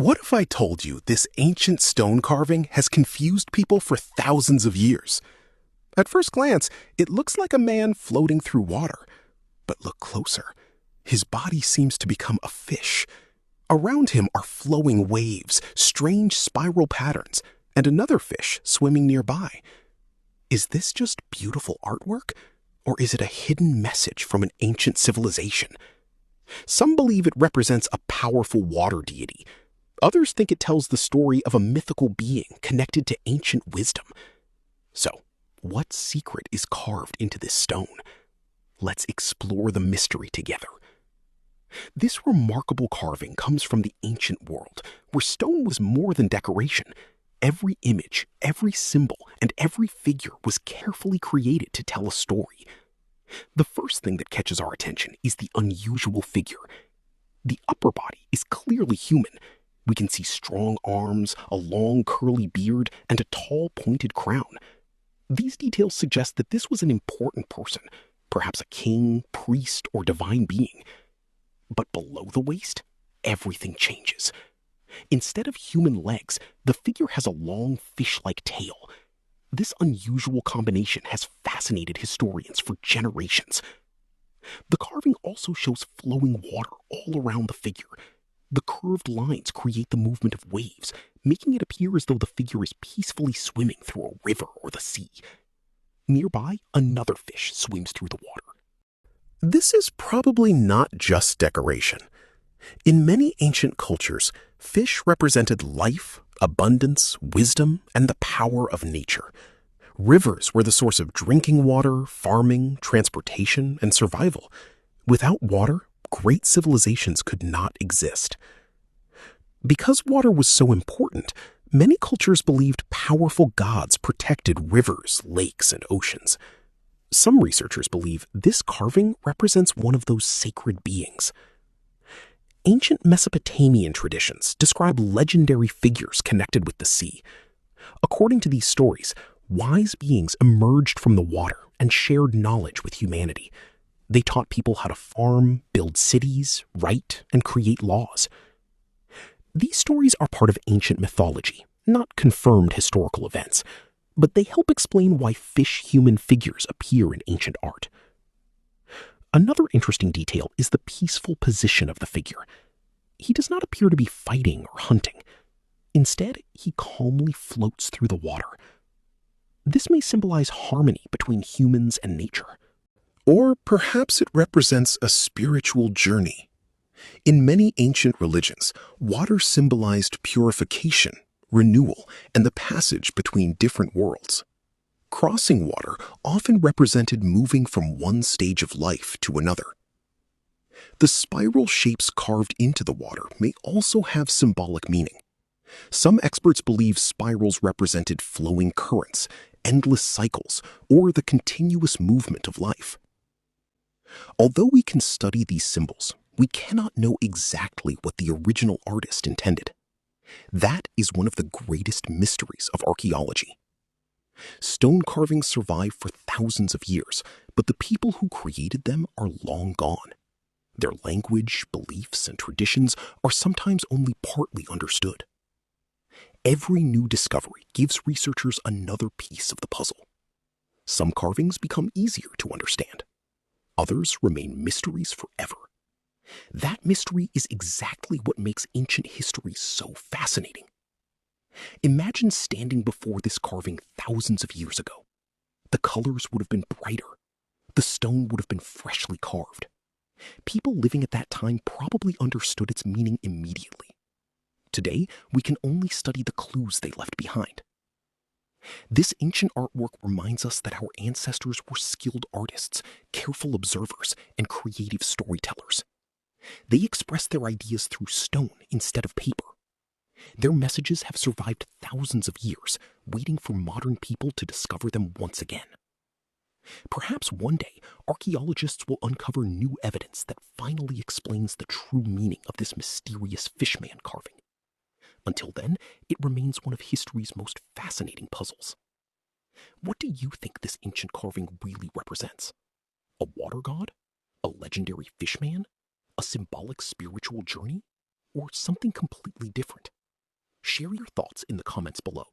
What if I told you this ancient stone carving has confused people for thousands of years? At first glance, it looks like a man floating through water. But look closer. His body seems to become a fish. Around him are flowing waves, strange spiral patterns, and another fish swimming nearby. Is this just beautiful artwork? Or is it a hidden message from an ancient civilization? Some believe it represents a powerful water deity. Others think it tells the story of a mythical being connected to ancient wisdom. So, what secret is carved into this stone? Let's explore the mystery together. This remarkable carving comes from the ancient world, where stone was more than decoration. Every image, every symbol, and every figure was carefully created to tell a story. The first thing that catches our attention is the unusual figure. The upper body is clearly human. We can see strong arms, a long curly beard, and a tall pointed crown. These details suggest that this was an important person, perhaps a king, priest, or divine being. But below the waist, everything changes. Instead of human legs, the figure has a long fish-like tail. This unusual combination has fascinated historians for generations. The carving also shows flowing water all around the figure. The curved lines create the movement of waves, making it appear as though the figure is peacefully swimming through a river or the sea. Nearby, another fish swims through the water. This is probably not just decoration. In many ancient cultures, fish represented life, abundance, wisdom, and the power of nature. Rivers were the source of drinking water, farming, transportation, and survival. Without water, great civilizations could not exist. Because water was so important, many cultures believed powerful gods protected rivers, lakes, and oceans. Some researchers believe this carving represents one of those sacred beings. Ancient Mesopotamian traditions describe legendary figures connected with the sea. According to these stories, wise beings emerged from the water and shared knowledge with humanity. They taught people how to farm, build cities, write, and create laws. These stories are part of ancient mythology, not confirmed historical events, but they help explain why fish-human figures appear in ancient art. Another interesting detail is the peaceful position of the figure. He does not appear to be fighting or hunting. Instead, he calmly floats through the water. This may symbolize harmony between humans and nature. Or perhaps it represents a spiritual journey. In many ancient religions, water symbolized purification, renewal, and the passage between different worlds. Crossing water often represented moving from one stage of life to another. The spiral shapes carved into the water may also have symbolic meaning. Some experts believe spirals represented flowing currents, endless cycles, or the continuous movement of life. Although we can study these symbols, we cannot know exactly what the original artist intended. That is one of the greatest mysteries of archaeology. Stone carvings survive for thousands of years, but the people who created them are long gone. Their language, beliefs, and traditions are sometimes only partly understood. Every new discovery gives researchers another piece of the puzzle. Some carvings become easier to understand. Others remain mysteries forever. That mystery is exactly what makes ancient history so fascinating. Imagine standing before this carving thousands of years ago. The colors would have been brighter. The stone would have been freshly carved. People living at that time probably understood its meaning immediately. Today, we can only study the clues they left behind. This ancient artwork reminds us that our ancestors were skilled artists, careful observers, and creative storytellers. They expressed their ideas through stone instead of paper. Their messages have survived thousands of years, waiting for modern people to discover them once again. Perhaps one day, archaeologists will uncover new evidence that finally explains the true meaning of this mysterious fishman carving. Until then, it remains one of history's most fascinating puzzles. What do you think this ancient carving really represents? A water god? A legendary fishman? A symbolic spiritual journey? Or something completely different? Share your thoughts in the comments below.